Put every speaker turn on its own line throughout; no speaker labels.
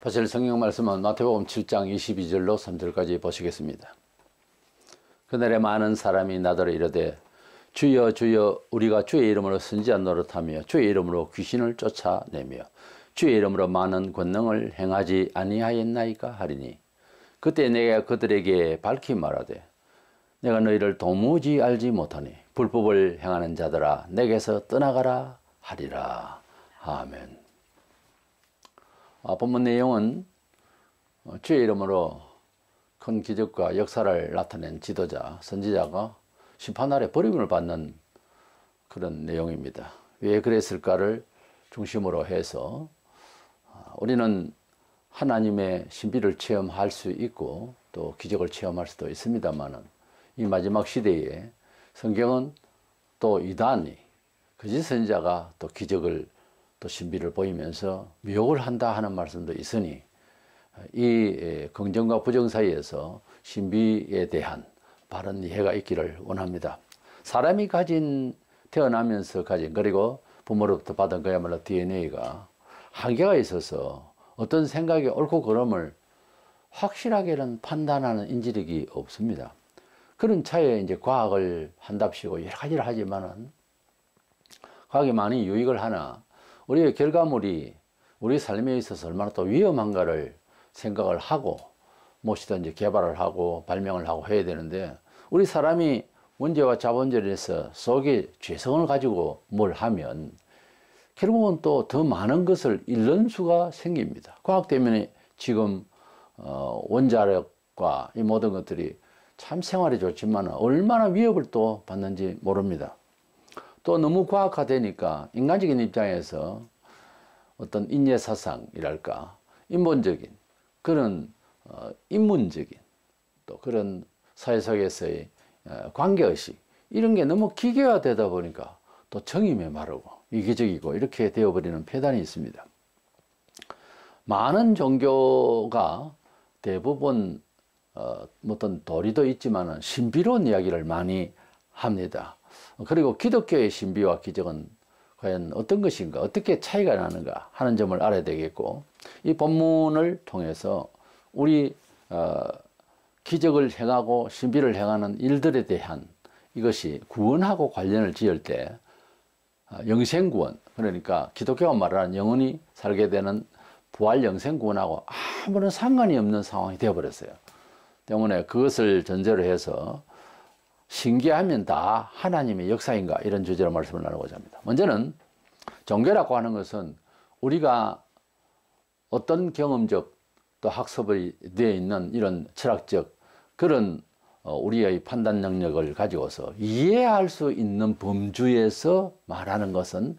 보실 성경 말씀은 마태복음 7장 22절로 3절까지 보시겠습니다. 그날에 많은 사람이 나더러 이르되 주여 주여 우리가 주의 이름으로 선지자 노릇하며 주의 이름으로 귀신을 쫓아내며 주의 이름으로 많은 권능을 행하지 아니하였나이까 하리니 그때 내가 그들에게 밝히 말하되 내가 너희를 도무지 알지 못하니 불법을 행하는 자들아 내게서 떠나가라 하리라. 아멘. 본문 내용은 주의 이름으로 큰 기적과 역사를 나타낸 지도자, 선지자가 심판 아래 버림을 받는 그런 내용입니다. 왜 그랬을까를 중심으로 해서 우리는 하나님의 신비를 체험할 수 있고 또 기적을 체험할 수도 있습니다만 이 마지막 시대에 성경은 또 이단이 거짓 선지자가 또 기적을 또 신비를 보이면서 미혹을 한다 하는 말씀도 있으니 이 긍정과 부정 사이에서 신비에 대한 바른 이해가 있기를 원합니다. 사람이 태어나면서 가진 그리고 부모로부터 받은 그야말로 DNA가 한계가 있어서 어떤 생각이 옳고 그름을 확실하게는 판단하는 인지력이 없습니다. 그런 차에 이제 과학을 한답시고 여러 가지를 하지만은 과학이 많이 유익을 하나 우리의 결과물이 우리 삶에 있어서 얼마나 또 위험한가를 생각을 하고 무엇이든지 개발을 하고 발명을 하고 해야 되는데 우리 사람이 문제와 자본주의에서 속에 죄성을 가지고 뭘 하면 결국은 또 더 많은 것을 잃는 수가 생깁니다. 과학 때문에 지금 원자력과 이 모든 것들이 참 생활에 좋지만 얼마나 위협을 또 받는지 모릅니다. 또 너무 과학화되니까 인간적인 입장에서 어떤 인예사상이랄까 인본적인 그런 인문적인 또 그런 사회 속에서의 관계의식 이런 게 너무 기계화되다 보니까 또 정이 메마르고 이기적이고 이렇게 되어버리는 폐단이 있습니다. 많은 종교가 대부분 어떤 도리도 있지만 신비로운 이야기를 많이 합니다. 그리고 기독교의 신비와 기적은 과연 어떤 것인가, 어떻게 차이가 나는가 하는 점을 알아야 되겠고, 이 본문을 통해서 우리 기적을 행하고 신비를 행하는 일들에 대한 이것이 구원하고 관련을 지을 때 영생구원, 그러니까 기독교가 말하는 영원히 살게 되는 부활 영생구원하고 아무런 상관이 없는 상황이 되어버렸어요. 때문에 그것을 전제로 해서 신기하면 다 하나님의 역사인가 이런 주제로 말씀을 나누고자 합니다. 먼저는 종교라고 하는 것은 우리가 어떤 경험적 또 학습이 되어 있는 이런 철학적 그런 우리의 판단 능력을 가지고서 이해할 수 있는 범주에서 말하는 것은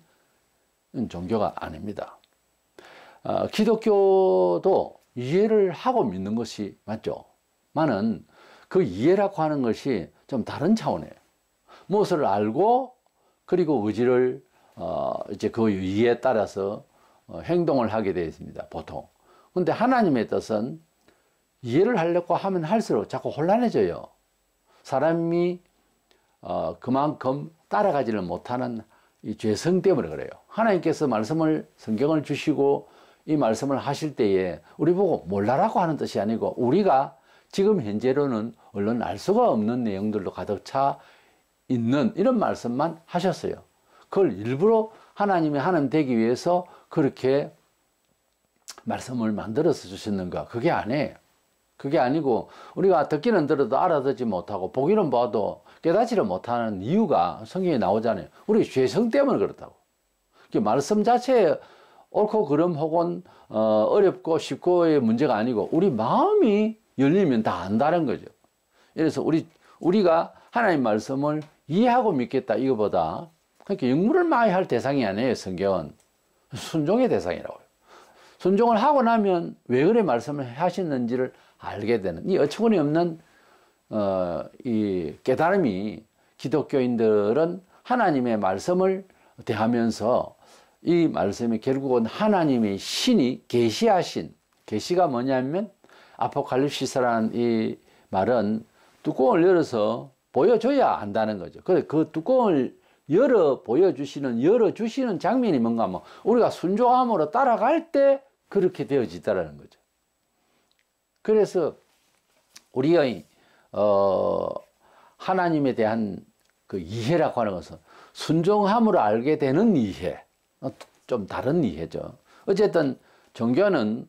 종교가 아닙니다. 기독교도 이해를 하고 믿는 것이 맞죠. 많은 그 이해라고 하는 것이 좀 다른 차원이에요. 무엇을 알고 그리고 의지를 이제 그 이해에 따라서 행동을 하게 되어 있습니다. 보통. 근데 하나님의 뜻은 이해를 하려고 하면 할수록 자꾸 혼란해져요. 사람이 그만큼 따라가지를 못하는 이 죄성 때문에 그래요. 하나님께서 성경을 주시고 이 말씀을 하실 때에 우리 보고 몰라라고 하는 뜻이 아니고 우리가 지금 현재로는 얼른 알 수가 없는 내용들로 가득 차 있는 이런 말씀만 하셨어요. 그걸 일부러 하나님이 하나님 되기 위해서 그렇게 말씀을 만들어서 주셨는가? 그게 아니에요. 그게 아니고 우리가 듣기는 들어도 알아듣지 못하고 보기는 봐도 깨닫지를 못하는 이유가 성경에 나오잖아요. 우리 죄성 때문에 그렇다고. 말씀 자체에 옳고 그름 혹은 어렵고 쉽고의 문제가 아니고 우리 마음이 열리면 다 안다는 거죠. 그래서 우리가 하나님 말씀을 이해하고 믿겠다 이거보다 그러니까 영물을 마해할 대상이 아니에요. 성경은 순종의 대상이라고요. 순종을 하고 나면 왜 그래 말씀을 하시는지를 알게 되는 이 어처구니 없는 이 깨달음이 기독교인들은 하나님의 말씀을 대하면서 이 말씀이 결국은 하나님의 신이 계시하신 계시가 뭐냐면 아포칼립시스라는 이 말은 뚜껑을 열어서 보여줘야 한다는 거죠. 그래서 그 뚜껑을 열어주시는 장면이 뭔가 하면 우리가 순종함으로 따라갈 때 그렇게 되어지다라는 거죠. 그래서 우리가 하나님에 대한 그 이해라고 하는 것은 순종함으로 알게 되는 이해, 좀 다른 이해죠. 어쨌든 종교는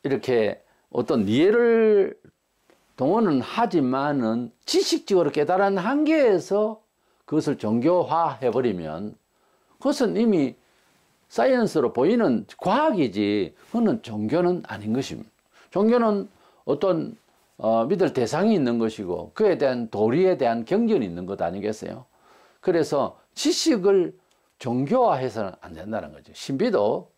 이렇게 어떤 이해를 동원은 하지만은 지식적으로 깨달은 한계에서 그것을 종교화해버리면 그것은 이미 사이언스로 보이는 과학이지 그거는 종교는 아닌 것입니다. 종교는 어떤 믿을 대상이 있는 것이고 그에 대한 도리에 대한 경전이 있는 것 아니겠어요? 그래서 지식을 종교화해서는 안 된다는 거죠. 신비도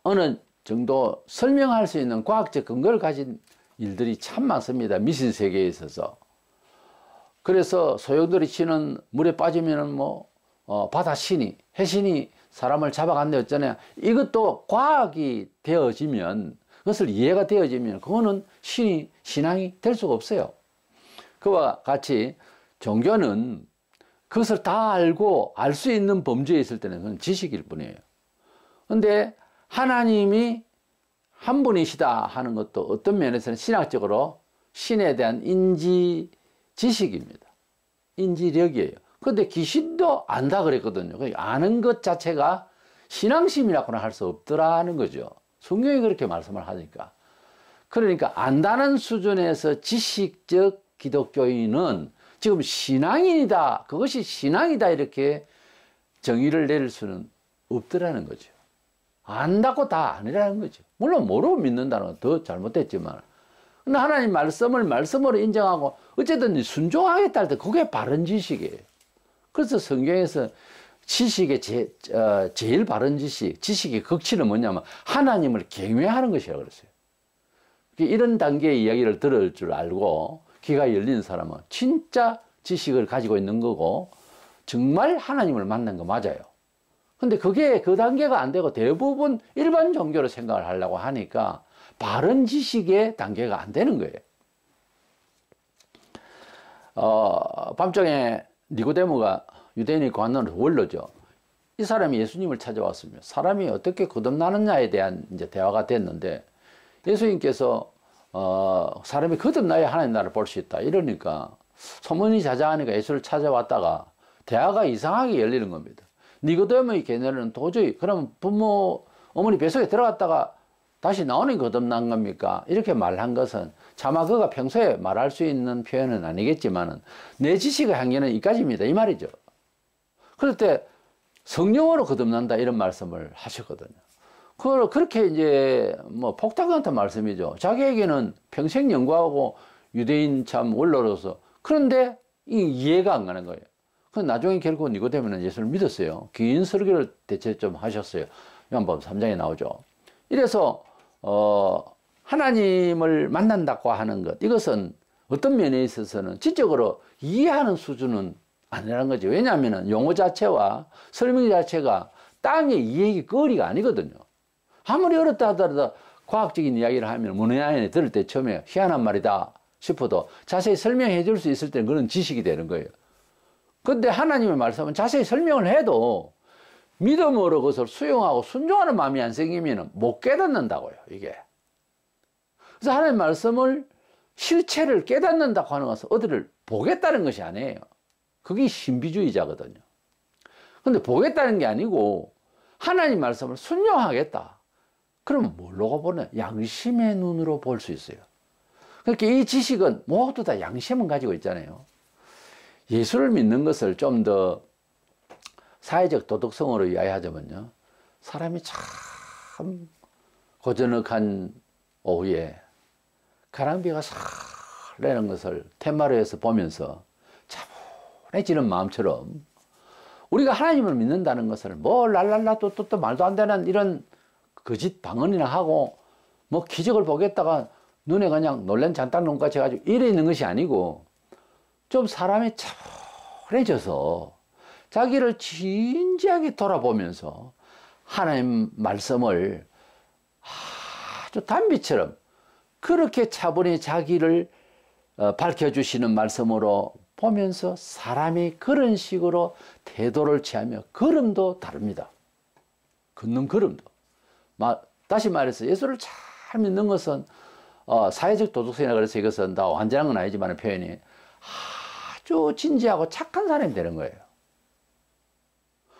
어느 정도 설명할 수 있는 과학적 근거를 가진 일들이 참 많습니다. 미신 세계에 있어서. 그래서 소용돌이 치는 물에 빠지면은 바다 신이, 해신이 사람을 잡아간다 했잖아요. 이것도 과학이 되어지면, 그것을 이해가 되어지면, 그거는 신앙이 될 수가 없어요. 그와 같이 종교는 그것을 다 알고 알 수 있는 범주에 있을 때는 그건 지식일 뿐이에요. 근데 하나님이 한 분이시다 하는 것도 어떤 면에서는 신학적으로 신에 대한 인지 지식입니다. 인지력이에요. 근데 귀신도 안다 그랬거든요. 아는 것 자체가 신앙심이라고는 할 수 없더라는 거죠. 성경이 그렇게 말씀을 하니까. 그러니까 안다는 수준에서 지식적 기독교인은 지금 신앙인이다, 그것이 신앙이다 이렇게 정의를 내릴 수는 없더라는 거죠. 안다고 다 아니라는 거죠. 물론 모르고 믿는다는 건 더 잘못됐지만, 근데 하나님 말씀을 말씀으로 인정하고 어쨌든 순종하겠다 할 때 그게 바른 지식이에요. 그래서 성경에서 지식의 제일 바른 지식의 극치는 뭐냐면 하나님을 경외하는 것이라고 그랬어요. 이런 단계의 이야기를 들을 줄 알고 귀가 열린 사람은 진짜 지식을 가지고 있는 거고 정말 하나님을 만난 거 맞아요. 근데 그게 그 단계가 안 되고 대부분 일반 종교로 생각을 하려고 하니까 바른 지식의 단계가 안 되는 거예요. 밤중에 니고데모가 유대인의 관원으로 원로죠. 이 사람이 예수님을 찾아왔으며 사람이 어떻게 거듭나느냐에 대한 이제 대화가 됐는데 예수님께서 사람이 거듭나야 하나님 나라를 볼 수 있다 이러니까 소문이 자자하니까 예수를 찾아왔다가 대화가 이상하게 열리는 겁니다. 니고데모의 견해는 도저히 그럼 부모 어머니 뱃속에 들어갔다가 다시 나오는 거듭난 겁니까? 이렇게 말한 것은 차마 그가 평소에 말할 수 있는 표현은 아니겠지만은 내 지식의 한계는 이까지입니다 이 말이죠. 그럴 때 성령으로 거듭난다 이런 말씀을 하셨거든요. 그렇게 이제 폭탄 같은 말씀이죠. 자기에게는 평생 연구하고 유대인 참 원로로서 그런데 이해가 안 가는 거예요. 나중에 결국 니고데모는 예수를 믿었어요. 긴 설교를 대체 좀 하셨어요. 요한복음 3장에 나오죠. 이래서 하나님을 만난다고 하는 것 이것은 어떤 면에 있어서는 지적으로 이해하는 수준은 아니라는 거죠. 왜냐하면 용어 자체와 설명 자체가 땅의 이해의 거리가 아니거든요. 아무리 어렵다 하더라도 과학적인 이야기를 하면 문외한에 들을 때 처음에 희한한 말이다 싶어도 자세히 설명해 줄 수 있을 때는 그런 지식이 되는 거예요. 근데 하나님의 말씀은 자세히 설명을 해도 믿음으로 그것을 수용하고 순종하는 마음이 안 생기면 못 깨닫는다고요, 이게. 그래서 하나님의 말씀을 실체를 깨닫는다고 하는 것은 어디를 보겠다는 것이 아니에요. 그게 신비주의자거든요. 근데 보겠다는 게 아니고 하나님 말씀을 순종하겠다. 그러면 뭘로 보냐? 양심의 눈으로 볼 수 있어요. 그러니까 이 지식은 모두 다 양심은 가지고 있잖아요. 예수를 믿는 것을 좀 더 사회적 도덕성으로 이야기하자면요. 사람이 참 고저넉한 오후에 가랑비가 싹 내는 것을 텐마루에서 보면서 차분해지는 마음처럼 우리가 하나님을 믿는다는 것을 랄랄라 또 말도 안 되는 이런 거짓 방언이나 하고 기적을 보겠다가 눈에 그냥 놀란 장단놈같이 해가지고 이래 있는 것이 아니고 좀 사람이 차분해져서 자기를 진지하게 돌아보면서 하나님 말씀을 아주 단비처럼 그렇게 차분히 자기를 밝혀주시는 말씀으로 보면서 사람이 그런 식으로 태도를 취하며 걸음도 다릅니다. 걷는 걸음도. 다시 말해서 예수를 잘 믿는 것은 사회적 도덕성이라 그래서 이것은 다 완전한 건 아니지만 표현이 아주 진지하고 착한 사람이 되는 거예요.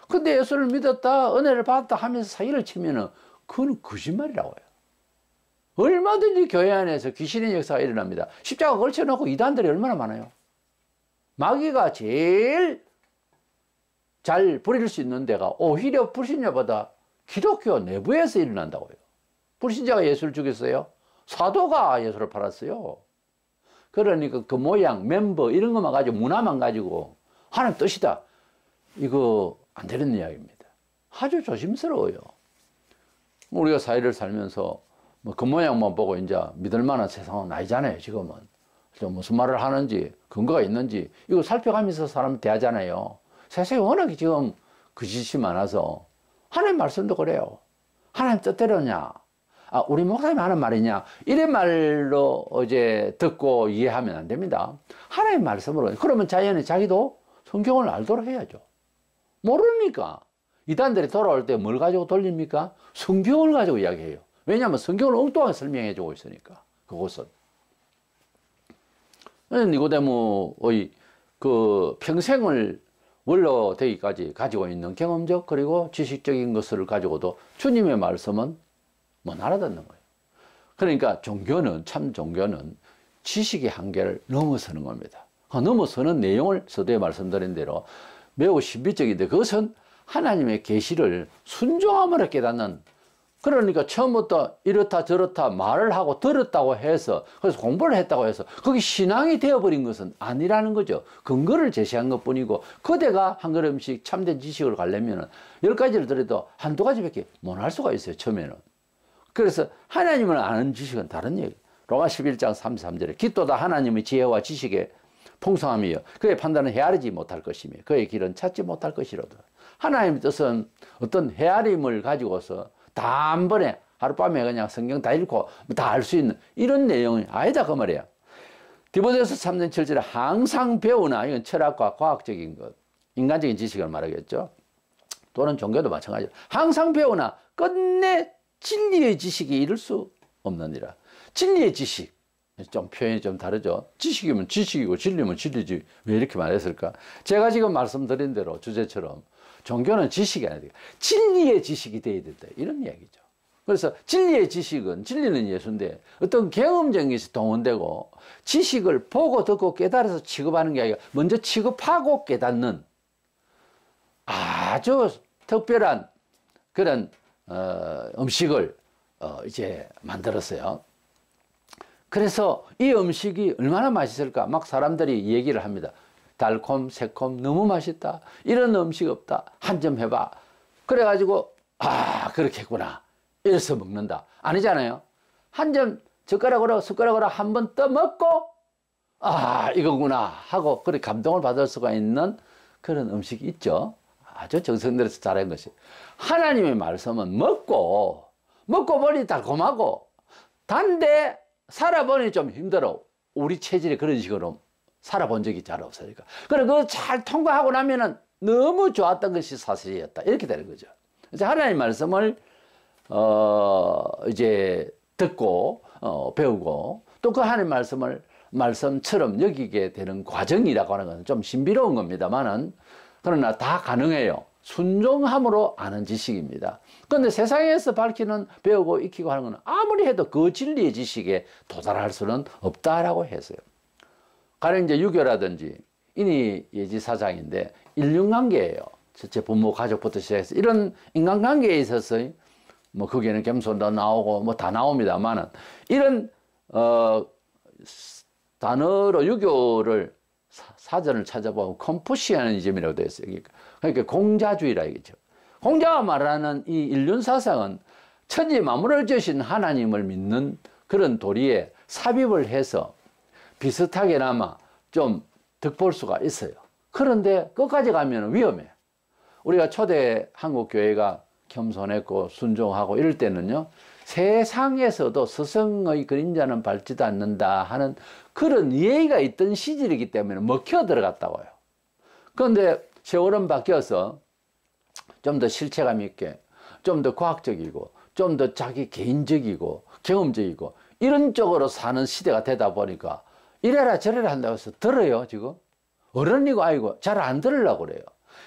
근데 예수를 믿었다, 은혜를 받았다 하면서 사기를 치면은 그건 거짓말이라고 해요. 얼마든지 교회 안에서 귀신의 역사가 일어납니다. 십자가 걸쳐놓고 이단들이 얼마나 많아요. 마귀가 제일 잘 부릴 수 있는 데가 오히려 불신자보다 기독교 내부에서 일어난다고요. 불신자가 예수를 죽였어요. 사도가 예수를 팔았어요. 그러니까 그 모양, 멤버 이런 것만 가지고 문화만 가지고 하나님 뜻이다. 이거 안 되는 이야기입니다. 아주 조심스러워요. 우리가 사회를 살면서 뭐 그 모양만 보고 이제 믿을 만한 세상은 아니잖아요. 지금은 좀 무슨 말을 하는지 근거가 있는지 이거 살펴가면서 사람 대하잖아요. 세상에 워낙 지금 거짓이 많아서 하나님 말씀도 그래요. 하나님 뜻대로냐? 우리 목사님 하는 말이냐? 이런 말로 이제 듣고 이해하면 안 됩니다. 하나님 말씀으로. 그러면 자연히 자기도 성경을 알도록 해야죠. 모르니까 이단들이 돌아올 때 뭘 가지고 돌립니까? 성경을 가지고 이야기해요. 왜냐하면 성경을 엉뚱하게 설명해 주고 있으니까. 그곳은 니고데모의 그 평생을 원로 되기까지 가지고 있는 경험적 그리고 지식적인 것을 가지고도 주님의 말씀은 못 알아듣는 거예요. 그러니까 종교는 참 종교는 지식의 한계를 넘어서는 겁니다. 넘어서는 내용을 서두에 말씀드린 대로 매우 신비적인데 그것은 하나님의 계시를 순종함으로 깨닫는, 그러니까 처음부터 이렇다 저렇다 말을 하고 들었다고 해서 그래서 공부를 했다고 해서 그게 신앙이 되어버린 것은 아니라는 거죠. 근거를 제시한 것뿐이고 그대가 한 걸음씩 참된 지식을 가려면 10가지를 들어도 한두 가지밖에 못 할 수가 있어요. 처음에는. 그래서 하나님을 아는 지식은 다른 얘기. 로마 11장 33절에 기도다 하나님의 지혜와 지식의 풍성함이요 그의 판단은 헤아리지 못할 것이며 그의 길은 찾지 못할 것이로다. 하나님의 뜻은 어떤 헤아림을 가지고서 다 한 번에 하룻밤에 그냥 성경 다 읽고 다 알 수 있는 이런 내용이 아니다 그 말이야. 디모데후서 3장 7절에 항상 배우나, 이건 철학과 과학적인 것, 인간적인 지식을 말하겠죠. 또는 종교도 마찬가지로 항상 배우나 끝내 진리의 지식이 이룰 수 없느니라. 진리의 지식, 좀 표현이 좀 다르죠. 지식이면 지식이고 진리면 진리지 왜 이렇게 말했을까? 제가 지금 말씀드린 대로 주제처럼 종교는 지식이 아니라 진리의 지식이 돼야 된다 이런 이야기죠. 그래서 진리의 지식은, 진리는 예수인데 어떤 경험적인 것이 동원되고 지식을 보고 듣고 깨달아서 취급하는 게 아니라 먼저 취급하고 깨닫는 아주 특별한 그런 음식을 이제 만들었어요. 그래서 이 음식이 얼마나 맛있을까 막 사람들이 얘기를 합니다. 달콤 새콤 너무 맛있다, 이런 음식 없다, 한 점 해봐. 그래가지고 그렇겠구나 이래서 먹는다. 아니잖아요. 한 점 젓가락으로 숟가락으로 한 번 떠먹고 이거구나 하고 그렇게 감동을 받을 수가 있는 그런 음식이 있죠. 아주 정성들여서 잘한 것이. 하나님의 말씀은 먹고 보니 달콤하고 단데 살아보니 좀 힘들어. 우리 체질이 그런 식으로 살아본 적이 잘 없으니까. 그래, 그거 잘 통과하고 나면은 너무 좋았던 것이 사실이었다. 이렇게 되는 거죠. 그래서 하나님의 말씀을, 이제 듣고, 배우고, 또 그 하나님의 말씀을 말씀처럼 여기게 되는 과정이라고 하는 것은 좀 신비로운 겁니다만은, 그러나 다 가능해요. 순종함으로 아는 지식입니다. 그런데 세상에서 밝히는 배우고 익히고 하는 것은 아무리 해도 그 진리의 지식에 도달할 수는 없다라고 했어요. 가령 이제 유교라든지 인의 예지사상인데 인륜관계예요. 첫째 부모 가족부터 시작해서 이런 인간관계에 있어서 뭐 거기에는 겸손도 나오고 뭐 다 나옵니다만은 이런 단어로 유교를 사전을 찾아보면 컴푸시아니즘이라고 되어 있어요. 그러니까 공자주의라 이거죠. 공자가 말하는 이 인륜사상은 천지 만물을 지으신 하나님을 믿는 그런 도리에 삽입을 해서 비슷하게나마 좀 득볼 수가 있어요. 그런데 끝까지 가면 위험해. 우리가 초대 한국 교회가 겸손했고 순종하고 이럴 때는요, 세상에서도 스승의 그림자는 밟지도 않는다 하는 그런 예의가 있던 시절이기 때문에 먹혀 들어갔다고요. 그런데 세월은 바뀌어서 좀 더 실체감 있게, 좀 더 과학적이고, 좀 더 자기 개인적이고 경험적이고 이런 쪽으로 사는 시대가 되다 보니까 이래라 저래라 한다고 해서 들어요, 지금? 어른이고 아이고 잘 안 들으려고 그래요.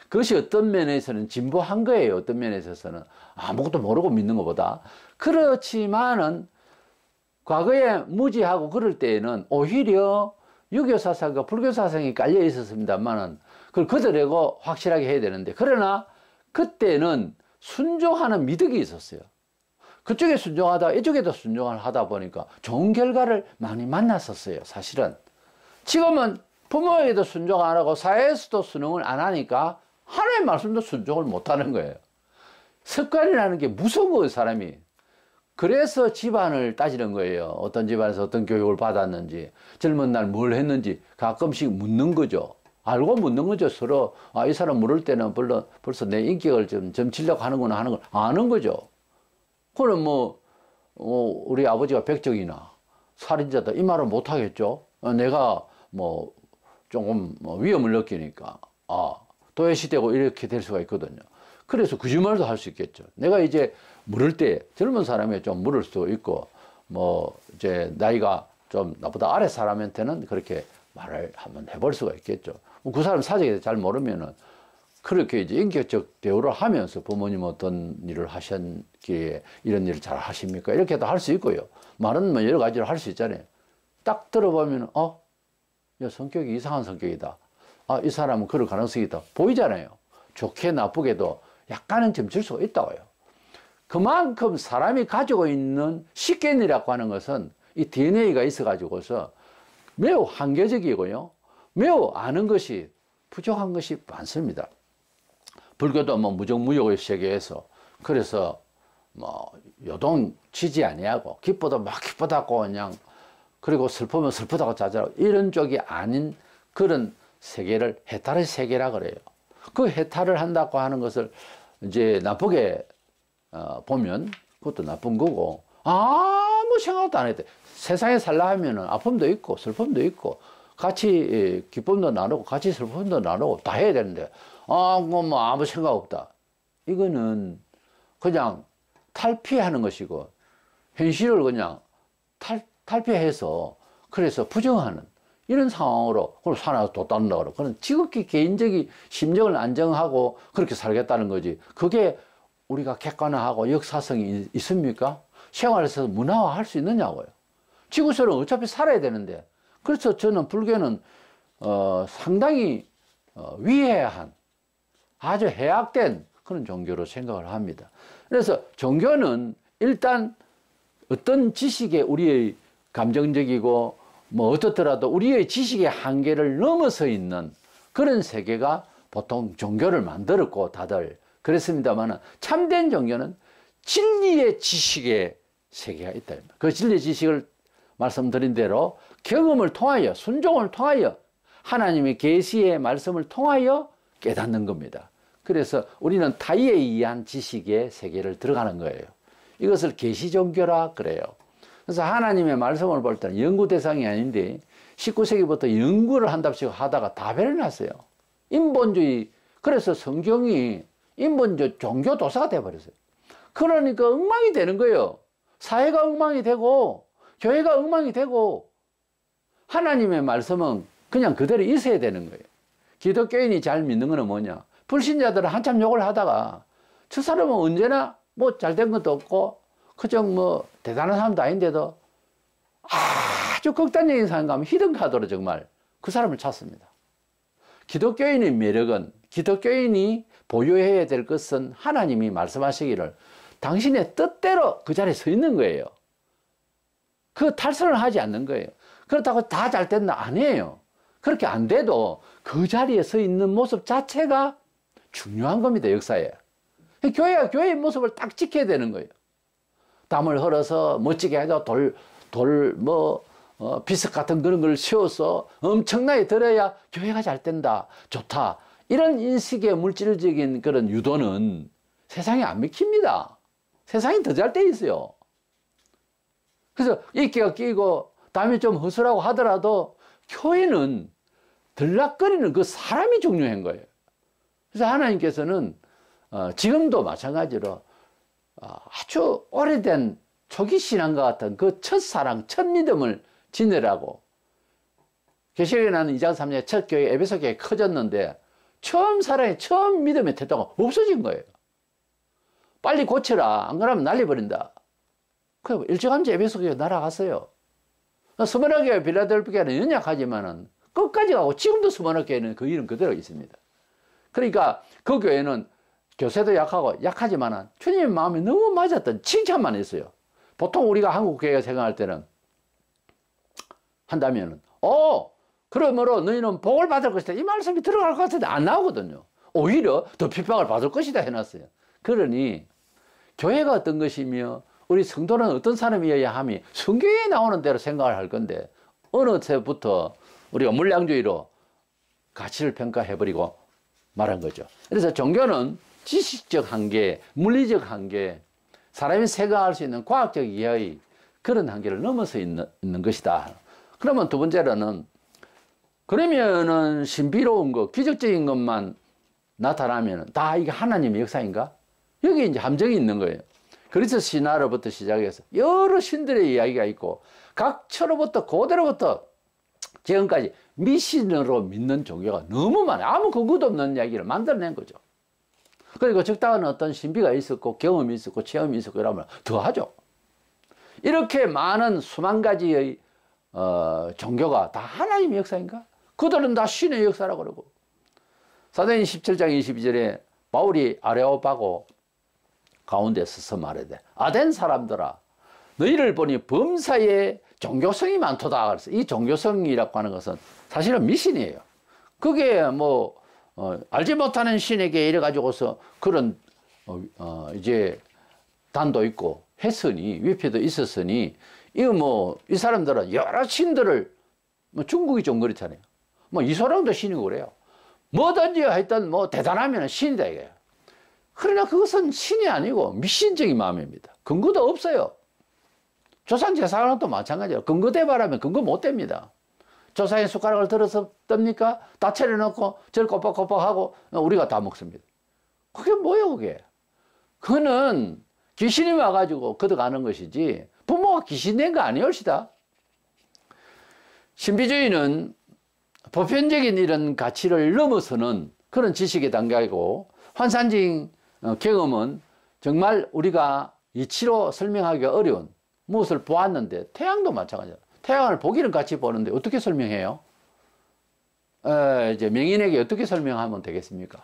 그것이 어떤 면에서는 진보한 거예요. 어떤 면에 있어서는 아무것도 모르고 믿는 것보다. 그렇지만은 과거에 무지하고 그럴 때에는 오히려 유교 사상과 불교 사상이 깔려 있었습니다만은 그걸 걷어내고 확실하게 해야 되는데, 그러나 그때는 순종하는 미덕이 있었어요. 그쪽에 순종하다 이쪽에도 순종을 하다 보니까 좋은 결과를 많이 만났었어요, 사실은. 지금은 부모에게도 순종 안 하고 사회에서도 순응을 안 하니까 하나님의 말씀도 순종을 못 하는 거예요. 습관이라는 게 무서운 거예요, 사람이. 그래서 집안을 따지는 거예요. 어떤 집안에서 어떤 교육을 받았는지, 젊은 날 뭘 했는지 가끔씩 묻는 거죠. 알고 묻는 거죠, 서로. 아, 이 사람 물을 때는 벌써 내 인격을 좀 점치려고 하는구나 하는 걸 아는 거죠. 그럼 우리 아버지가 백정이나 살인자다 이 말은 못 하겠죠. 내가 조금 위험을 느끼니까 도외시되고 이렇게 될 수가 있거든요. 그래서 거짓말도 할 수 있겠죠. 내가 이제 물을 때 젊은 사람이 좀 물을 수도 있고 이제 나이가 좀 나보다 아래 사람한테는 그렇게 말을 한번 해볼 수가 있겠죠. 그 사람 사정에 잘 모르면은 그렇게 이제 인격적 대우를 하면서 부모님 어떤 일을 하셨기에 이런 일을 잘 하십니까? 이렇게도 할 수 있고요. 말은 여러 가지를 할 수 있잖아요. 딱 들어보면 야, 성격이 이상한 성격이다. 이 사람은 그럴 가능성이 있다. 보이잖아요. 좋게 나쁘게도 약간은 점칠 수가 있다고요. 그만큼 사람이 가지고 있는 식견이라고 하는 것은 이 DNA가 있어가지고서 매우 한계적이고요. 매우 아는 것이 부족한 것이 많습니다. 불교도 무정무욕의 세계에서 그래서 요동 치지 아니하고 기뻐도 막 기쁘다고 그냥, 그리고 슬프면 슬프다고 자자고 이런 쪽이 아닌 그런 세계를 해탈의 세계라 그래요. 그 해탈을 한다고 하는 것을 이제 나쁘게 보면 그것도 나쁜 거고, 아무 생각도 안 했대. 세상에 살라 하면은 아픔도 있고 슬픔도 있고 같이 기쁨도 나누고 같이 슬픔도 나누고 다 해야 되는데 아무 생각 없다. 이거는 그냥 탈피하는 것이고 현실을 그냥 탈피해서 그래서 부정하는 이런 상황으로 그럼 산에서 돋단다 그러고, 그런 지극히 개인적인 심정을 안정하고 그렇게 살겠다는 거지. 그게 우리가 객관화하고 역사성이 있습니까? 생활에서 문화화할 수 있느냐고요. 지구촌은 어차피 살아야 되는데. 그래서 저는 불교는 상당히 위해한 아주 해악된 그런 종교로 생각을 합니다. 그래서 종교는 일단 어떤 지식에 우리의 감정적이고 어떻더라도 우리의 지식의 한계를 넘어서 있는 그런 세계가 보통 종교를 만들었고 다들 그랬습니다만, 참된 종교는 진리의 지식의 세계가 있다. 그 진리의 지식을 말씀드린 대로 경험을 통하여, 순종을 통하여, 하나님의 계시의 말씀을 통하여 깨닫는 겁니다. 그래서 우리는 타의에 의한 지식의 세계를 들어가는 거예요. 이것을 계시 종교라 그래요. 그래서 하나님의 말씀을 볼 때는 연구 대상이 아닌데 19세기부터 연구를 한답시고 하다가 다 배려놨어요. 인본주의. 그래서 성경이 인본주의 종교 도사가 되어버렸어요. 그러니까 엉망이 되는 거예요. 사회가 엉망이 되고 교회가 엉망이 되고 하나님의 말씀은 그냥 그대로 있어야 되는 거예요. 기독교인이 잘 믿는 거는 뭐냐? 불신자들은 한참 욕을 하다가 저 사람은 언제나 잘된 것도 없고 그저 대단한 사람도 아닌데도 아주 극단적인 사람 하면 히든카드로 정말 그 사람을 찾습니다. 기독교인의 매력은, 기독교인이 보유해야 될 것은 하나님이 말씀하시기를 당신의 뜻대로 그 자리에 서 있는 거예요. 그 탈선을 하지 않는 거예요. 그렇다고 다 잘 됐나? 아니에요. 그렇게 안 돼도 그 자리에 서 있는 모습 자체가 중요한 겁니다, 역사에. 교회가 교회의 모습을 딱 지켜야 되는 거예요. 땀을 흘려서 멋지게 해서 비석 같은 그런 걸 세워서 엄청나게 들어야 교회가 잘 된다, 좋다. 이런 인식의 물질적인 그런 유도는 세상에 안 믿깁니다. 세상이 더 잘 돼 있어요. 그래서 이끼가 끼고 땀이 좀 허술하고 하더라도 교회는 들락거리는 그 사람이 중요한 거예요. 그래서 하나님께서는 지금도 마찬가지로 아주 오래된 초기 신앙과 같은 그 첫사랑, 첫 믿음을 지내라고. 계시록에 나는 2장 3장에 첫 교회 에베소 교회가 커졌는데 처음 사랑의 처음 믿음의 태도가 없어진 거예요. 빨리 고쳐라. 안 그러면 날려버린다. 그 일찌감치 에베소 교회가 날아갔어요. 스무나 교회, 빌라델피아 교회는 연약하지만은 끝까지 가고 지금도 스무나 교회는 그 이름 그대로 있습니다. 그러니까 그 교회는 교세도 약하고 약하지만은 주님의 마음에 너무 맞았던 칭찬만 했어요. 보통 우리가 한국 교회가 생각할 때는 한다면은 그러므로 너희는 복을 받을 것이다. 이 말씀이 들어갈 것 같은데 안 나오거든요. 오히려 더 핍박을 받을 것이다 해놨어요. 그러니 교회가 어떤 것이며 우리 성도는 어떤 사람이어야 함이 성경에 나오는 대로 생각을 할 건데 어느 때부터 우리가 물량주의로 가치를 평가해버리고 말한 거죠. 그래서 종교는 지식적 한계, 물리적 한계, 사람이 생각할 수 있는 과학적 이해의 그런 한계를 넘어서 있는 것이다. 그러면 두 번째로는 그러면은 신비로운 것, 기적적인 것만 나타나면 다 이게 하나님의 역사인가? 여기 이제 함정이 있는 거예요. 그리스 신화로부터 시작해서 여러 신들의 이야기가 있고 각 철로부터 고대로부터 지금까지 미신으로 믿는 종교가 너무 많아요. 아무 근거도 없는 이야기를 만들어낸 거죠. 그리고 적당한 어떤 신비가 있었고 경험이 있었고 체험이 있었고 이러면 더하죠. 이렇게 많은 수만 가지의 종교가 다 하나님의 역사인가? 그들은 다 신의 역사라고 그러고. 사도행 17장 22절에 바울이 아레오파고 가운데 서서 말하되 아덴 사람들아 너희를 보니 범사에 종교성이 많도다. 그래서 이 종교성이라고 하는 것은 사실은 미신이에요. 그게 뭐 알지 못하는 신에게 이래 가지고서 그런 이제 단도 있고 했으니 위패도 있었으니 이거 뭐 이 사람들은 여러 신들을 뭐 중국이 좀 그렇잖아요. 뭐 이소룡도 신이고 그래요. 뭐든지 하여튼 뭐 대단하면 신이다 이거예요. 그러나 그것은 신이 아니고 미신적인 마음입니다. 근거도 없어요. 조상 제사장도 마찬가지예요. 근거 대발하면 근거 못 됩니다. 조상의 숟가락을 들어서 뜹니까? 다 차려놓고 절 꼬박꼬박하고 우리가 다 먹습니다. 그게 뭐예요 그게? 그거는 귀신이 와가지고 걷어가는 것이지 부모가 귀신 낸 거 아니올시다. 신비주의는 보편적인 이런 가치를 넘어서는 그런 지식의 단계이고 환상적인 경험은 정말 우리가 이치로 설명하기가 어려운 무엇을 보았는데 태양도 마찬가지예요. 태양을 보기는 같이 보는데 어떻게 설명해요? 이제 명인에게 어떻게 설명하면 되겠습니까?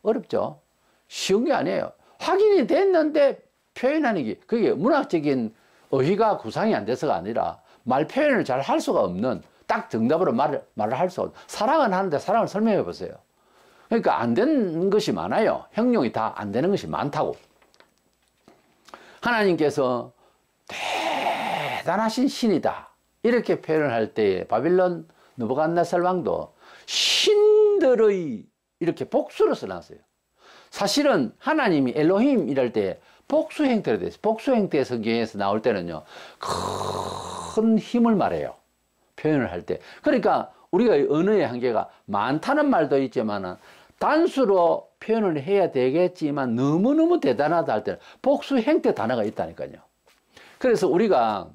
어렵죠. 쉬운 게 아니에요. 확인이 됐는데 표현하는 게 그게 문학적인 어휘가 구상이 안 돼서가 아니라 말 표현을 잘 할 수가 없는 딱 정답으로 말을 할 수가 없는 사랑은 하는데 사랑을 설명해 보세요. 그러니까 안 되는 것이 많아요. 형용이 다 안 되는 것이 많다고. 하나님께서 대단하신 신이다 이렇게 표현을 할 때에 바빌론 느부갓네살 왕도 신들의 이렇게 복수로 써놨어요. 사실은 하나님이 엘로힘 이럴 때 복수 형태로 돼요. 복수 형태의 성경에서 나올 때는요 큰 힘을 말해요. 표현을 할 때. 그러니까 우리가 언어의 한계가 많다는 말도 있지만은 단수로 표현을 해야 되겠지만 너무너무 대단하다 할 때는 복수 형태 단어가 있다니까요. 그래서 우리가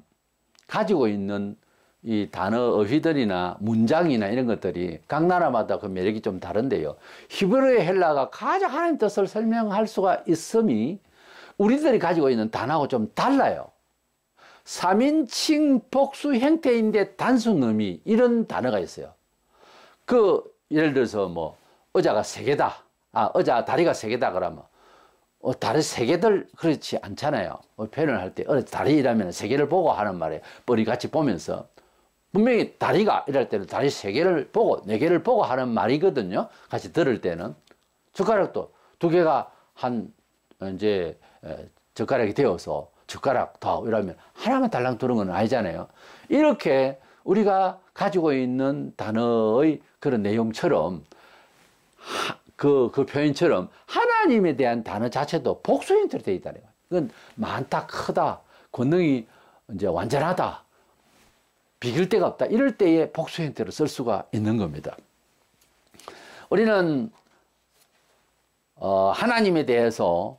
가지고 있는 이 단어 어휘들이나 문장이나 이런 것들이 각 나라마다 그 매력이 좀 다른데요. 히브리어 헬라가 가장 하나님 뜻을 설명할 수가 있음이 우리들이 가지고 있는 단어하고 좀 달라요. 3인칭 복수 형태인데 단순 의미 이런 단어가 있어요. 그 예를 들어서 뭐 의자가 3개다. 의자 다리가 3개다 그러면 다리 3개들 그렇지 않잖아요. 표현을 할 때 다리라면 3개를 보고 하는 말에 머리 같이 보면서 분명히 다리가 이럴 때는 다리 3개를 보고 4개를 보고 하는 말이거든요. 같이 들을 때는 젓가락도 2개가 한 이제 젓가락이 되어서 젓가락 더 이러면 하나만 달랑 두는 건 아니잖아요. 이렇게 우리가 가지고 있는 단어의 그런 내용처럼 그 표현처럼 하나님에 대한 단어 자체도 복수 형태로 되어 있다는 거예요. 그건 많다, 크다, 권능이 이제 완전하다, 비길 데가 없다. 이럴 때에 복수 형태로 쓸 수가 있는 겁니다. 우리는 하나님에 대해서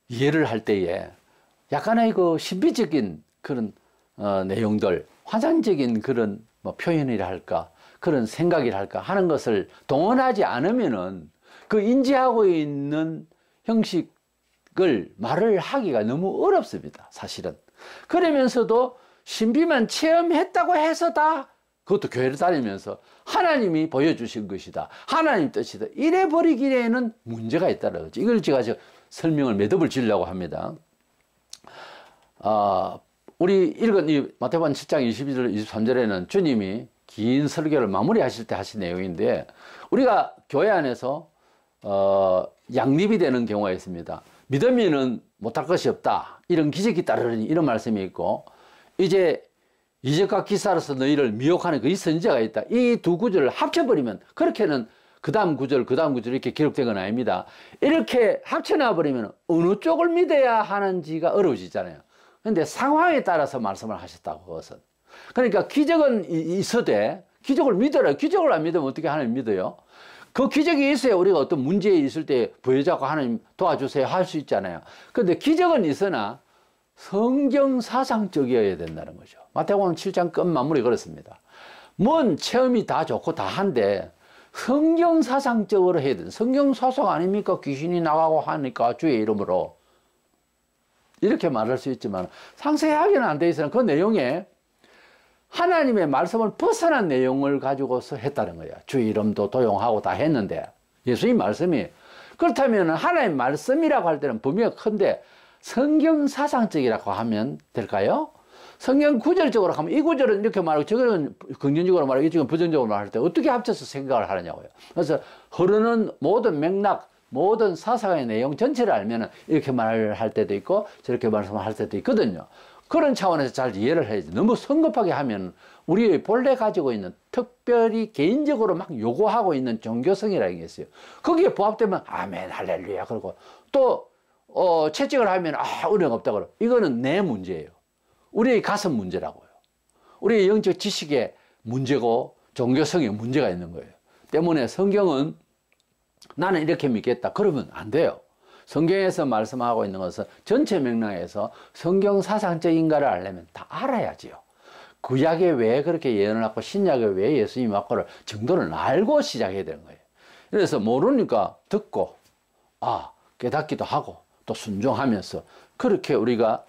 이해를 할 때에 약간의 그 신비적인 그런 내용들, 환상적인 그런 뭐 표현이라 할까, 그런 생각이라 할까 하는 것을 동원하지 않으면은 그 인지하고 있는 형식을 말을 하기가 너무 어렵습니다, 사실은. 그러면서도 신비만 체험했다고 해서 다 그것도 교회를 다니면서 하나님이 보여주신 것이다, 하나님 뜻이다, 이래 버리기에는 문제가 있다는 거죠. 이걸 제가 설명을 매듭을 지으려고 합니다. 우리 읽은 이 마태복음 7장 22절 23절에는 주님이 긴 설교를 마무리하실 때 하신 내용인데, 우리가 교회 안에서 양립이 되는 경우가 있습니다. 믿으면은 못할 것이 없다, 이런 기적이 따르니, 이런 말씀이 있고, 이제 이적과 기사로서 너희를 미혹하는 그 이 선지자가 있다, 이 두 구절을 합쳐버리면, 그렇게는 그 다음 구절 이렇게 기록된 건 아닙니다. 이렇게 합쳐놔버리면 어느 쪽을 믿어야 하는지가 어려워지잖아요. 근데 상황에 따라서 말씀을 하셨다고, 그것은. 그러니까 기적은 있어도 기적을 믿어라. 기적을 안 믿으면 어떻게 하나님 믿어요? 그 기적이 있어야 우리가 어떤 문제에 있을 때 부여잡고 하나님 도와주세요 할 수 있잖아요. 근데 기적은 있으나 성경 사상적이어야 된다는 거죠. 마태복음 7장 끝 마무리 그렇습니다. 뭔 체험이 다 좋고 다 한데 성경 사상적으로 해야 돼. 성경 사상 아닙니까? 귀신이 나가고 하니까 주의 이름으로. 이렇게 말할 수 있지만 상세하게는 안 돼 있어요. 그 내용에 하나님의 말씀을 벗어난 내용을 가지고서 했다는 거예요. 주의 이름도 도용하고 다 했는데, 예수님 말씀이. 그렇다면 하나님 말씀이라고 할 때는 범위가 큰데 성경 사상적이라고 하면 될까요? 성경 구절적으로 하면 이 구절은 이렇게 말하고 저거는 긍정적으로 말하고 이쪽은 부정적으로 말할 때 어떻게 합쳐서 생각을 하느냐고요. 그래서 흐르는 모든 맥락, 모든 사상의 내용 전체를 알면 이렇게 말을 할 때도 있고 저렇게 말씀할 때도 있거든요. 그런 차원에서 잘 이해를 해야지. 너무 성급하게 하면 우리의 본래 가지고 있는, 특별히 개인적으로 막 요구하고 있는 종교성이라는 게 있어요. 거기에 부합되면 아멘 할렐루야 그러고, 또 채찍을 하면 은혜가 없다 그러고, 이거는 내 문제예요. 우리의 가슴 문제라고요. 우리의 영적 지식의 문제고 종교성에 문제가 있는 거예요. 때문에 성경은 나는 이렇게 믿겠다 그러면 안 돼요. 성경에서 말씀하고 있는 것은 전체 맥락에서 성경 사상적인가를 알려면 다 알아야지요. 구약에 왜 그렇게 예언을 하고 신약에 왜 예수님이 왔고를 정도는 알고 시작해야 되는 거예요. 그래서 모르니까 듣고 깨닫기도 하고 또 순종하면서 그렇게 우리가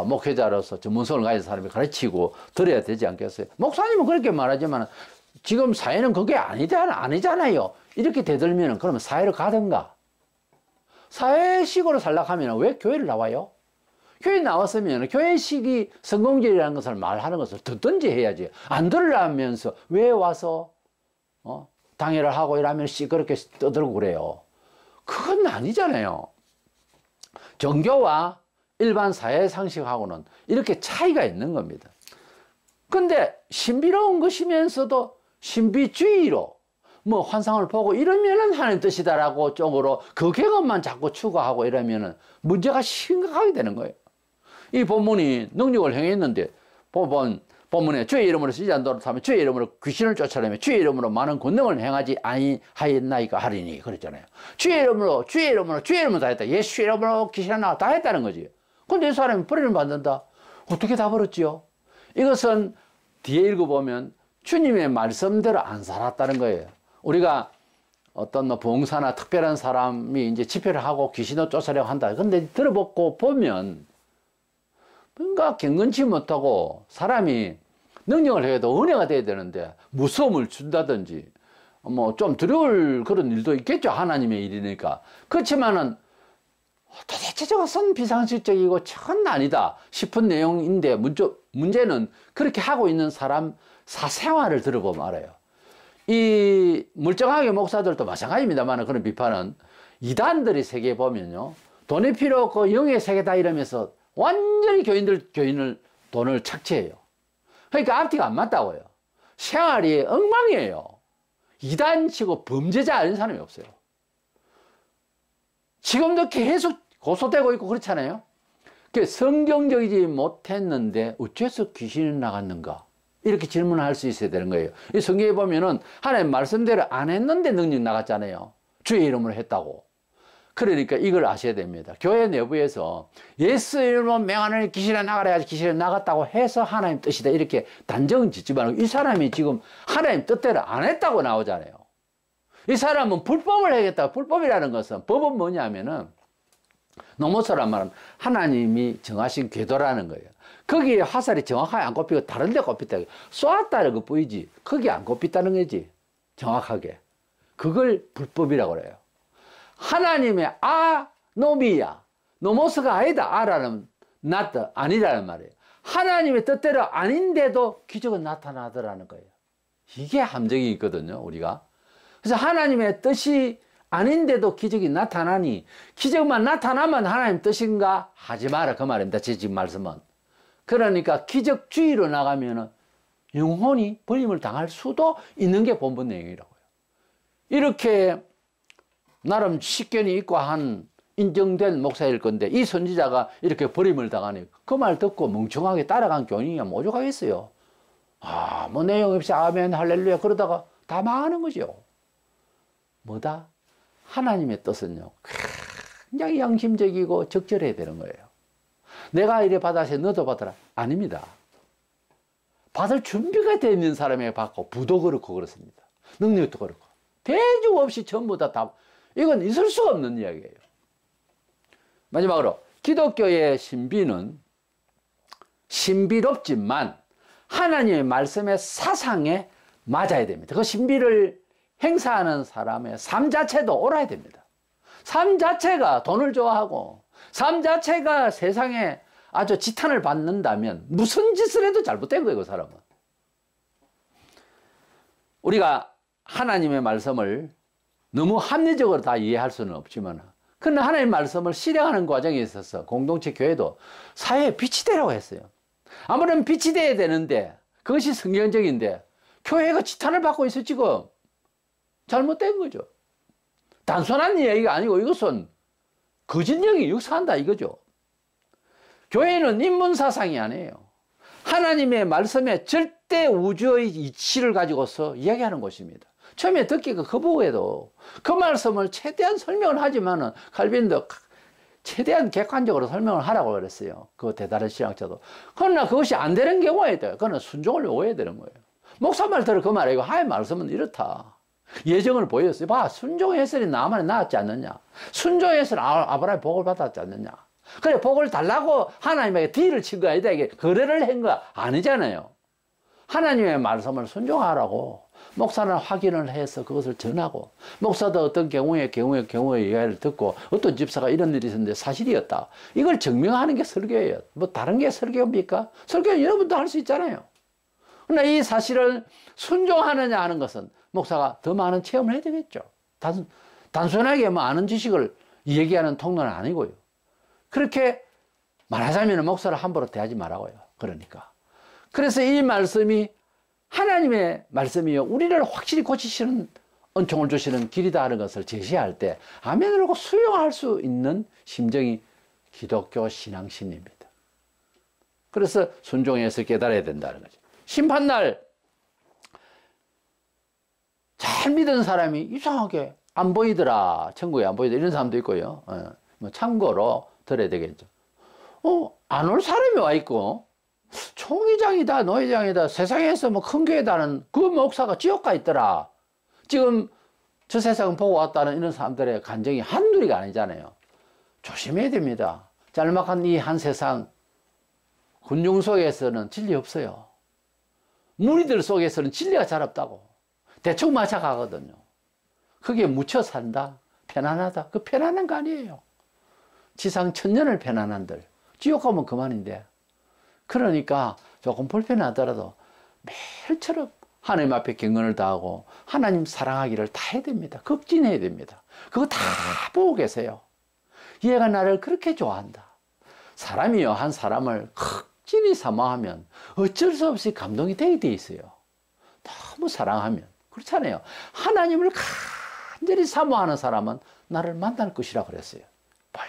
목회자로서 전문성을 가진 사람이 가르치고 들어야 되지 않겠어요? 목사님은 그렇게 말하지만 지금 사회는 그게 아니잖아요. 이렇게 되들면 그러면 사회로 가든가. 사회식으로 살려고 하면 왜 교회를 나와요? 교회 나왔으면 교회식이 성공적이라는 것을 말하는 것을 듣든지 해야지. 안 들으려면서 왜 와서 당회를 하고 이러면 그렇게 떠들고 그래요. 그건 아니잖아요. 종교와 일반 사회 상식하고는 이렇게 차이가 있는 겁니다. 근데 신비로운 것이면서도 신비주의로 뭐 환상을 보고 이러면은 하나님 뜻이다라고 쪽으로 그 개념만 자꾸 추구하고 이러면은 문제가 심각하게 되는 거예요. 이 본문이 능력을 행했는데 본문에 주의 이름으로 쓰지 않도록 하면 주의 이름으로 귀신을 쫓아내며 주의 이름으로 많은 권능을 행하지 아니하였나이까 하리니 그랬잖아요. 주의 이름으로 다 했다. 예수 이름으로 귀신을 나와 다 했다는 거지. 근데 이 사람이 벌을 받는다. 어떻게 다 벌었지요? 이것은 뒤에 읽어보면 주님의 말씀대로 안 살았다는 거예요. 우리가 어떤 봉사나 특별한 사람이 이제 집회를 하고 귀신을 쫓아내려고 한다. 근데 들어보고 보면 뭔가 경건치 못하고 사람이 능력을 해도 은혜가 돼야 되는데 무서움을 준다든지 뭐 좀 두려울 그런 일도 있겠죠. 하나님의 일이니까. 그렇지만은 도대체 저것은 비상식적이고 천 아니다 싶은 내용인데 문제는 그렇게 하고 있는 사람 사생활을 들어보면 알아요. 이 물정하게 목사들도 마찬가지입니다만 그런 비판은 이단들의 세계에 보면요. 돈이 필요 없고 영의 세계다 이러면서 완전히 교인을 돈을 착취해요. 그러니까 앞뒤가 안 맞다고요. 생활이 엉망이에요. 이단치고 범죄자 아닌 사람이 없어요. 지금도 계속 고소되고 있고 그렇잖아요. 성경적이지 못했는데 어째서 귀신이 나갔는가? 이렇게 질문할 수 있어야 되는 거예요. 이 성경에 보면은 하나님 말씀대로 안 했는데 능력 나갔잖아요. 주의 이름으로 했다고. 그러니까 이걸 아셔야 됩니다. 교회 내부에서 예수 이름으로 명하는 귀신이 나가라, 귀신이 나갔다고 해서 하나님 뜻이다 이렇게 단정은 짓지 말고, 이 사람이 지금 하나님 뜻대로 안 했다고 나오잖아요. 이 사람은 불법을 하겠다. 불법이라는 것은, 법은 뭐냐면은 노모서란 말은 하나님이 정하신 궤도라는 거예요. 거기에 화살이 정확하게 안 꼽히고 다른 데 꼽혔다. 쏘았다는 거 보이지? 거기 안 꼽혔다는 거지. 정확하게. 그걸 불법이라고 그래요. 하나님의 노미야. 노모스가 아니다. 아라는 not, 아니라는 말이에요. 하나님의 뜻대로 아닌데도 기적은 나타나더라는 거예요. 이게 함정이 있거든요, 우리가. 그래서 하나님의 뜻이 아닌데도 기적이 나타나니, 기적만 나타나면 하나님 뜻인가? 하지 마라. 그 말입니다. 제 지금 말씀은. 그러니까 기적주의로 나가면은 영혼이 버림을 당할 수도 있는 게 본문 내용이라고요. 이렇게 나름 식견이 있고 한 인정된 목사일 건데, 이 선지자가 이렇게 버림을 당하니 그 말 듣고 멍청하게 따라간 교인이 오죽하겠어요. 뭐 내용 없이 아멘 할렐루야 그러다가 다 망하는 거죠. 뭐다? 하나님의 뜻은요, 굉장히 양심적이고 적절해야 되는 거예요. 내가 이래 받아서 너도 받아라. 아닙니다. 받을 준비가 되어 있는 사람에게 받고, 부도 그렇고 그렇습니다. 능력도 그렇고. 대중 없이 전부 다 이건 있을 수가 없는 이야기예요. 마지막으로, 기독교의 신비는 신비롭지만 하나님의 말씀의 사상에 맞아야 됩니다. 그 신비를 행사하는 사람의 삶 자체도 옳아야 됩니다. 삶 자체가 돈을 좋아하고 삶 자체가 세상에 아주 지탄을 받는다면 무슨 짓을 해도 잘못된 거예요, 그 사람은. 우리가 하나님의 말씀을 너무 합리적으로 다 이해할 수는 없지만, 그러나 하나님의 말씀을 실행하는 과정에 있어서 공동체 교회도 사회의 빛이 되라고 했어요. 아무런 빛이 돼야 되는데, 그것이 성경적인데 교회가 지탄을 받고 있어. 지금 잘못된 거죠. 단순한 이야기가 아니고 이것은 거짓령이 역사한다 이거죠. 교회는 인문사상이 아니에요. 하나님의 말씀에 절대 우주의 이치를 가지고서 이야기하는 곳입니다. 처음에 듣기가 거부해도 그 말씀을 최대한 설명을 하지만은, 칼빈도 최대한 객관적으로 설명을 하라고 그랬어요. 그 대단한 신학자도. 그러나 그것이 안 되는 경우가 있다. 그거는 순종을 요구해야 되는 거예요. 목사 말 들어 그 말이고, 하나님의 말씀은 이렇다. 예정을 보였어요. 봐, 순종했으니 나만에 나았지 않느냐. 순종했으니 아브라함이 복을 받았지 않느냐. 그래, 복을 달라고 하나님에게 딜을 친 거 아니다. 이게 거래를 한 거 아니잖아요. 하나님의 말씀을 순종하라고 목사는 확인을 해서 그것을 전하고, 목사도 어떤 경우의 이야기를 듣고 어떤 집사가 이런 일이 있었는데 사실이었다. 이걸 증명하는 게 설교예요. 뭐 다른 게 설교입니까? 설교는 여러분도 할 수 있잖아요. 그러나 이 사실을 순종하느냐 하는 것은 목사가 더 많은 체험을 해야 되겠죠. 단순하게 뭐 아는 지식을 얘기하는 통로는 아니고요. 그렇게 말하자면 목사를 함부로 대하지 말라고요. 그러니까. 그래서 이 말씀이 하나님의 말씀이요, 우리를 확실히 고치시는 은총을 주시는 길이다 하는 것을 제시할 때 아멘으로 수용할 수 있는 심정이 기독교 신앙심입니다. 그래서 순종해서 깨달아야 된다는 거죠. 심판날 잘 믿은 사람이 이상하게 안 보이더라, 천국에 안 보이더라, 이런 사람도 있고요. 뭐 참고로 들어야 되겠죠. 안 올 사람이 와 있고, 총회장이다, 노회장이다, 세상에서 뭐 큰 교회다는 그 목사가 지옥 가 있더라. 지금 저 세상 보고 왔다는 이런 사람들의 간정이 한둘이가 아니잖아요. 조심해야 됩니다. 짤막한 이 한 세상, 군중 속에서는 진리 없어요. 무리들 속에서는 진리가 잘 없다고. 대충 맞아가거든요. 그게 묻혀 산다, 편안하다. 그 편안한 거 아니에요. 지상 천년을 편안한들 지옥 가면 그만인데. 그러니까 조금 불편하더라도 매일처럼 하나님 앞에 경건을 다하고 하나님 사랑하기를 다 해야 됩니다. 급진해야 됩니다. 그거 다 보고 계세요. 얘가 나를 그렇게 좋아한다. 사람이요, 한 사람을 극진히 사모하면 어쩔 수 없이 감동이 되게 돼 있어요. 너무 사랑하면. 그렇잖아요. 하나님을 간절히 사모하는 사람은 나를 만날 것이라 그랬어요. 봐요.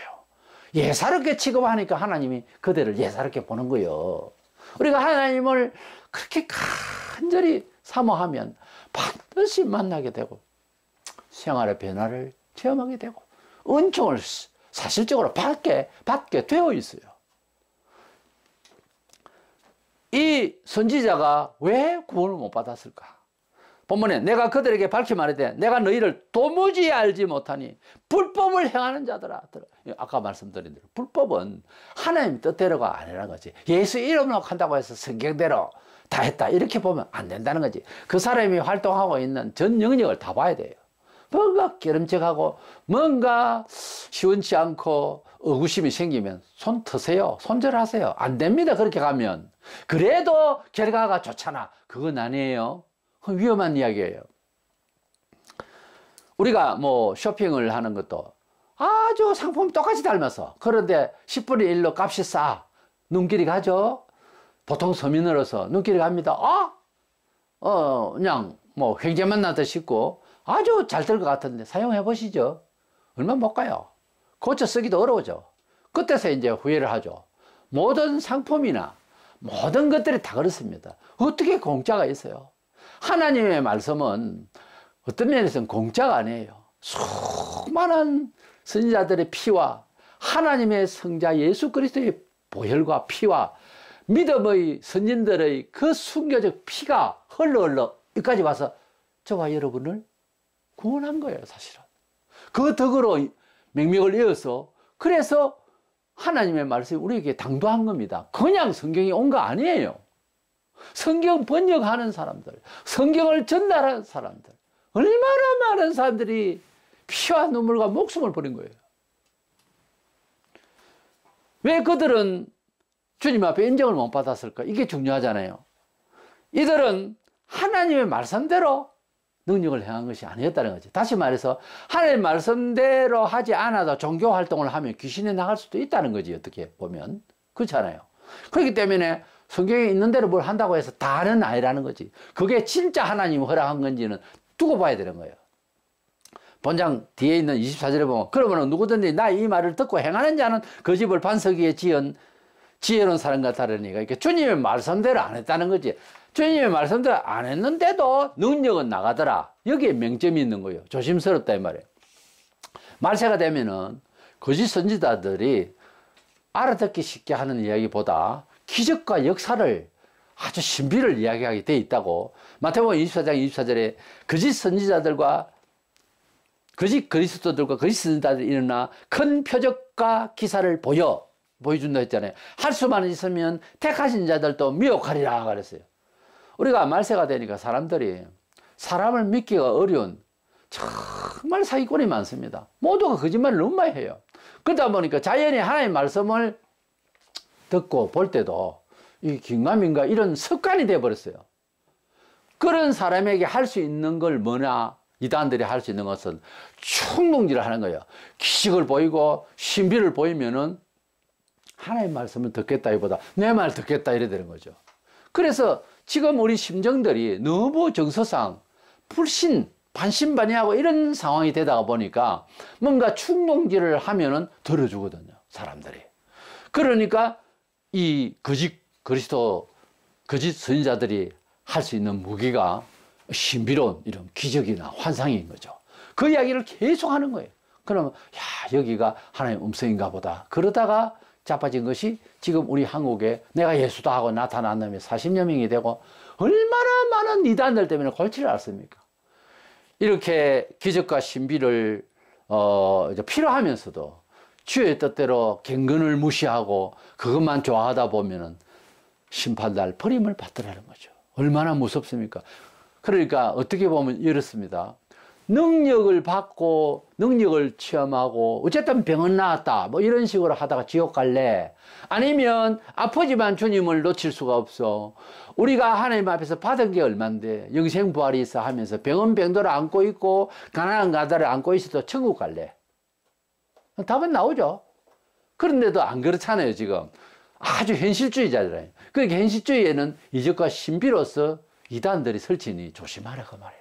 예사롭게 취급하니까 하나님이 그대를 예사롭게 보는 거예요. 우리가 하나님을 그렇게 간절히 사모하면 반드시 만나게 되고 생활의 변화를 체험하게 되고 은총을 사실적으로 받게 되어 있어요. 이 선지자가 왜 구원을 못 받았을까? 본문에 내가 그들에게 밝히 말하되 내가 너희를 도무지 알지 못하니 불법을 행하는 자들아. 아까 말씀드린 대로 불법은 하나님 뜻대로가 아니라는 거지. 예수 이름으로 한다고 해서 성경대로 다 했다 이렇게 보면 안 된다는 거지. 그 사람이 활동하고 있는 전 영역을 다 봐야 돼요. 뭔가 깨름직하고 뭔가 시원치 않고 의구심이 생기면 손 트세요. 손절하세요. 안 됩니다. 그렇게 가면. 그래도 결과가 좋잖아. 그건 아니에요. 위험한 이야기예요. 우리가 뭐 쇼핑을 하는 것도 아주 상품이 똑같이 닮아서 그런데 10분의 1로 값이 싸. 눈길이 가죠. 보통 서민으로서 눈길이 갑니다. 그냥 뭐 횡재만 나듯 싶고 아주 잘 될 것 같은데 사용해 보시죠. 얼마 못 가요. 고쳐 쓰기도 어려워져. 그때서 이제 후회를 하죠. 모든 상품이나 모든 것들이 다 그렇습니다. 어떻게 공짜가 있어요? 하나님의 말씀은 어떤 면에서는 공짜가 아니에요. 수많은 선지자들의 피와 하나님의 성자 예수 그리스도의 보혈과 피와 믿음의 선진들의 그 순교적 피가 흘러 여기까지 와서 저와 여러분을 구원한 거예요. 사실은 그 덕으로 맹명을 이어서 그래서 하나님의 말씀이 우리에게 당도한 겁니다. 그냥 성경이 온 거 아니에요. 성경 번역하는 사람들, 성경을 전달하는 사람들, 얼마나 많은 사람들이 피와 눈물과 목숨을 버린 거예요. 왜 그들은 주님 앞에 인정을 못 받았을까? 이게 중요하잖아요. 이들은 하나님의 말씀대로 능력을 행한 것이 아니었다는 거지. 다시 말해서 하나님의 말씀대로 하지 않아도 종교 활동을 하면 귀신이 나갈 수도 있다는 거지. 어떻게 보면 그렇잖아요. 그렇기 때문에 성경에 있는 대로 뭘 한다고 해서 다는 아니라는 거지. 그게 진짜 하나님이 허락한 건지는 두고 봐야 되는 거예요. 본장 뒤에 있는 24절에 보면 그러면 누구든지 나 이 말을 듣고 행하는 자는 그 집을 반석 위에 지은 지혜로운 사람 같다라니까. 그러니까 주님의 말씀대로 안 했다는 거지. 주님의 말씀대로 안 했는데도 능력은 나가더라. 여기에 맹점이 있는 거예요. 조심스럽다 이 말이에요. 말세가 되면은 거짓 선지자들이 알아듣기 쉽게 하는 이야기보다 기적과 역사를 아주 신비를 이야기하게 돼 있다고. 마태복음 24장 24절에 거짓 선지자들과 거짓 그리스도들과 거짓 선지자들이 일어나 큰 표적과 기사를 보여준다 했잖아요. 할 수만 있으면 택하신 자들도 미혹하리라 그랬어요. 우리가 말세가 되니까 사람들이 사람을 믿기가 어려운 정말 사기꾼이 많습니다. 모두가 거짓말을 너무 많이 해요. 그러다 보니까 자연히 하나님의 말씀을 듣고 볼 때도 이 긴가민가 이런 습관이 되어버렸어요. 그런 사람에게 할 수 있는 걸 뭐냐, 이단들이 할 수 있는 것은 충동질을 하는 거예요. 기적을 보이고 신비를 보이면은 하나님의 말씀을 듣겠다기보다 내 말 듣겠다 이래 되는 거죠. 그래서 지금 우리 심정들이 너무 정서상 불신, 반신반의하고 이런 상황이 되다가 보니까 뭔가 충동질을 하면은 들어주거든요, 사람들이. 그러니까 이 거짓 그리스도, 거짓 선지자들이 할 수 있는 무기가 신비로운 이런 기적이나 환상인 거죠. 그 이야기를 계속 하는 거예요. 그러면 야, 여기가 하나님의 음성인가 보다. 그러다가 자빠진 것이 지금 우리 한국에 내가 예수다 하고 나타난 놈이 40여 명이 되고 얼마나 많은 이단들 때문에 골치를 앓습니까? 이렇게 기적과 신비를 이제 필요하면서도 주의 뜻대로 경건을 무시하고 그것만 좋아하다 보면은 심판날 버림을 받더라는 거죠. 얼마나 무섭습니까? 그러니까 어떻게 보면 이렇습니다. 능력을 받고 능력을 체험하고 어쨌든 병은 나았다 뭐 이런 식으로 하다가 지옥 갈래? 아니면 아프지만 주님을 놓칠 수가 없어. 우리가 하나님 앞에서 받은 게 얼만데 영생부활이 있어 하면서 병은 병도를 안고 있고 가난한 가다를 안고 있어도 천국 갈래? 답은 나오죠. 그런데도 안 그렇잖아요. 지금 아주 현실주의자잖아요. 그러니까 현실주의에는 이적과 신비로서 이단들이 설치니 조심하라 그 말이에요.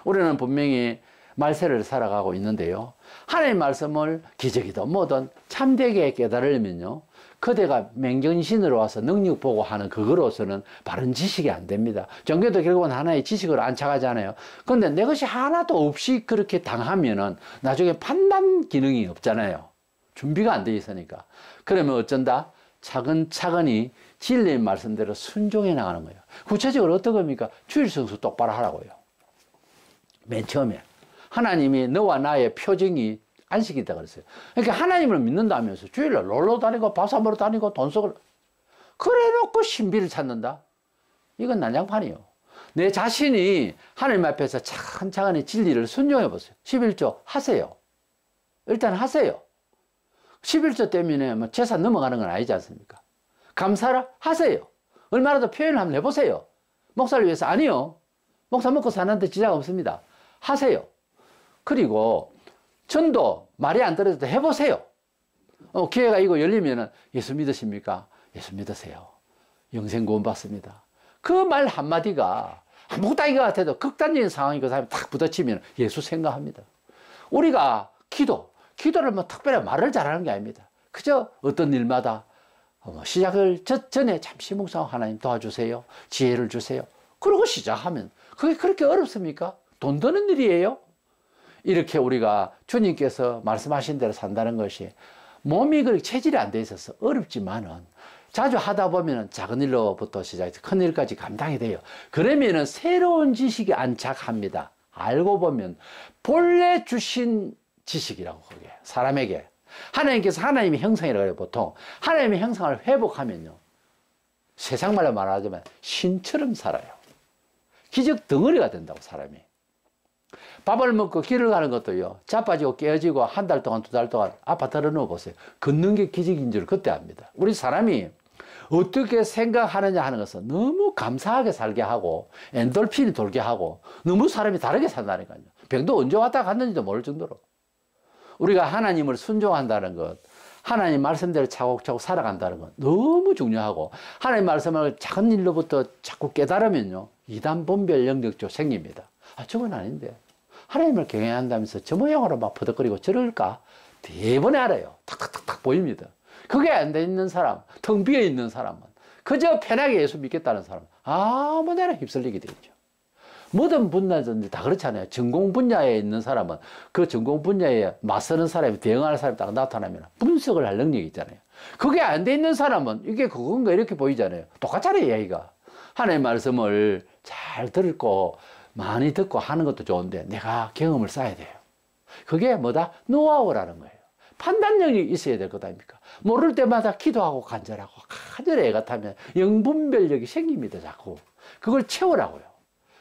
우리는 분명히 말세를 살아가고 있는데요. 하나님의 말씀을 기적이든 뭐든 참되게 깨달으면요. 그대가 맹견신으로 와서 능력 보고 하는 그거로서는 바른 지식이 안 됩니다. 종교도 결국은 하나의 지식으로 안착하잖아요. 그런데 내 것이 하나도 없이 그렇게 당하면은 나중에 판단 기능이 없잖아요. 준비가 안 돼 있으니까. 그러면 어쩐다? 차근차근히 진리의 말씀대로 순종해 나가는 거예요. 구체적으로 어떤 겁니까? 주일 성수 똑바로 하라고요. 맨 처음에 하나님이 너와 나의 표징이 안식이다 그랬어요. 그러니까 하나님을 믿는다면서 주일날 놀러 다니고 밥 사 먹으러 다니고 돈 쓰고 그래 놓고 신비를 찾는다? 이건 난장판이요. 내 자신이 하나님 앞에서 차근차근히 진리를 순종해 보세요. 11조 하세요. 일단 하세요. 11조 때문에 뭐 재산 넘어가는 건 아니지 않습니까? 감사를 하세요. 얼마라도 표현을 한번 해보세요. 목사를 위해서 아니요. 목사 먹고 사는데 지장 없습니다. 하세요. 그리고 전도 말이 안 들어도 해보세요. 기회가 이거 열리면은 예수 믿으십니까? 예수 믿으세요. 영생 구원 받습니다. 그 말 한마디가 아무것도 아닌 것 같아도 극단적인 상황이 그 사람이 딱 부딪히면 예수 생각합니다. 우리가 기도를 뭐 특별히 말을 잘하는 게 아닙니다. 그저 어떤 일마다 시작을 전에 잠시 묵상 하나님 도와주세요. 지혜를 주세요. 그러고 시작하면 그게 그렇게 어렵습니까? 돈 드는 일이에요. 이렇게 우리가 주님께서 말씀하신 대로 산다는 것이 몸이 그 체질이 안 돼 있어서 어렵지만은 자주 하다 보면은 작은 일로부터 시작해서 큰 일까지 감당이 돼요. 그러면은 새로운 지식이 안착합니다. 알고 보면 본래 주신 지식이라고 그게 사람에게 하나님께서 하나님의 형상이라고 해요. 보통 하나님의 형상을 회복하면요 세상 말로 말하자면 신처럼 살아요. 기적 덩어리가 된다고 사람이. 밥을 먹고 길을 가는 것도요 자빠지고 깨어지고 한 달 동안 두 달 동안 아파트를 넣어보세요. 걷는 게 기적인 줄 그때 압니다. 우리 사람이 어떻게 생각하느냐 하는 것은 너무 감사하게 살게 하고 엔돌핀이 돌게 하고 너무 사람이 다르게 산다니까요. 병도 언제 왔다 갔는지도 모를 정도로 우리가 하나님을 순종한다는 것, 하나님 말씀대로 차곡차곡 살아간다는 것 너무 중요하고 하나님 말씀을 작은 일로부터 자꾸 깨달으면요 이단 분별 영역조 생깁니다. 아 저건 아닌데 하나님을 경외한다면서 저 모양으로 막 퍼덕거리고 저럴까? 대번에 알아요. 탁탁탁탁 보입니다. 그게 안 돼 있는 사람, 텅 비어 있는 사람은 그저 편하게 예수 믿겠다는 사람 아무데나 휩쓸리게 되죠. 모든 분야든지 다 그렇잖아요. 전공 분야에 있는 사람은 그 전공 분야에 맞서는 사람이 대응하는 사람이 딱 나타나면 분석을 할 능력이 있잖아요. 그게 안 돼 있는 사람은 이게 그건가 이렇게 보이잖아요. 똑같잖아요, 이야기가. 하나님의 말씀을 잘 듣고 많이 듣고 하는 것도 좋은데 내가 경험을 쌓아야 돼요. 그게 뭐다? 노하우라는 거예요. 판단력이 있어야 될 것 아닙니까? 모를 때마다 기도하고 간절하고 애가 타면 영분별력이 생깁니다, 자꾸. 그걸 채우라고요.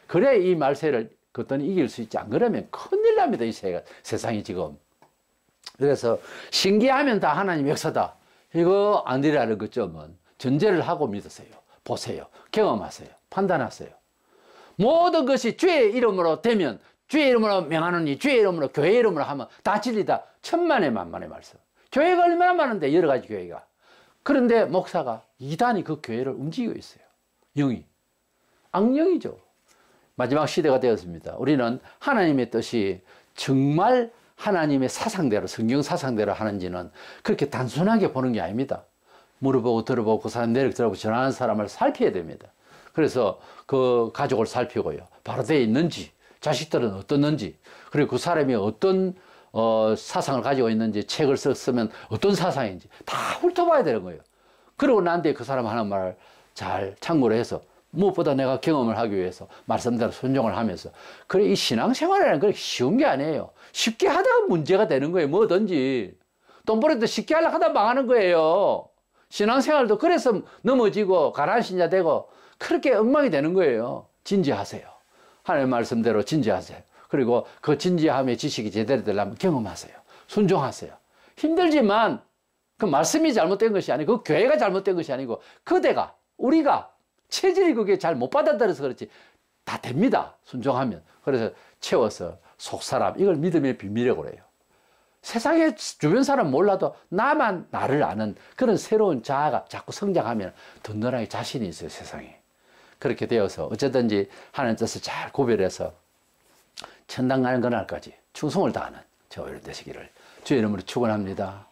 그래야 이 말세를 그것도 이길 수 있지. 안 그러면 큰일 납니다, 이 세상이 지금. 그래서 신기하면 다 하나님 역사다. 이거 안 되라는 그 점은 전제를 하고 믿으세요. 보세요. 경험하세요. 판단하세요. 모든 것이 주의 이름으로 되면 주의 이름으로 명하노니 주의 이름으로 교회 이름으로 하면 다 진리다. 천만의 만만의 말씀. 교회가 얼마나 많은데 여러 가지 교회가. 그런데 목사가 이단이 그 교회를 움직이고 있어요. 영이. 악령이죠. 마지막 시대가 되었습니다. 우리는 하나님의 뜻이 정말 하나님의 사상대로 성경 사상대로 하는지는 그렇게 단순하게 보는 게 아닙니다. 물어보고 들어보고 그 사람 내력 들어보고 전하는 사람을 살펴야 됩니다. 그래서 그 가족을 살피고요. 바로 되어 있는지 자식들은 어떻는지 그리고 그 사람이 어떤 사상을 가지고 있는지 책을 쓰면 어떤 사상인지 다 훑어봐야 되는 거예요. 그러고 난 뒤에 그 사람 하는 말을 잘 참고를 해서 무엇보다 내가 경험을 하기 위해서 말씀대로 순종을 하면서 그래 이 신앙생활이라는 건 쉬운 게 아니에요. 쉽게 하다가 문제가 되는 거예요. 뭐든지 돈 벌어도 쉽게 하려고 하다 망하는 거예요. 신앙생활도 그래서 넘어지고 가난한 신자 되고 그렇게 엉망이 되는 거예요. 진지하세요. 하나님의 말씀대로 진지하세요. 그리고 그 진지함의 지식이 제대로 되려면 경험하세요. 순종하세요. 힘들지만 그 말씀이 잘못된 것이 아니고 그 교회가 잘못된 것이 아니고 그대가 우리가 체질이 그게 잘 못 받아들여서 그렇지 다 됩니다. 순종하면. 그래서 채워서 속사람 이걸 믿음의 비밀이라고 그래요. 세상에 주변 사람 몰라도 나만 나를 아는 그런 새로운 자아가 자꾸 성장하면 든든하게 자신이 있어요. 세상에. 그렇게 되어서 어쨌든지 하나님 뜻을 잘 구별해서 천당 가는 그날까지 충성을 다하는 저희들 되시기를 주의 이름으로 축원합니다.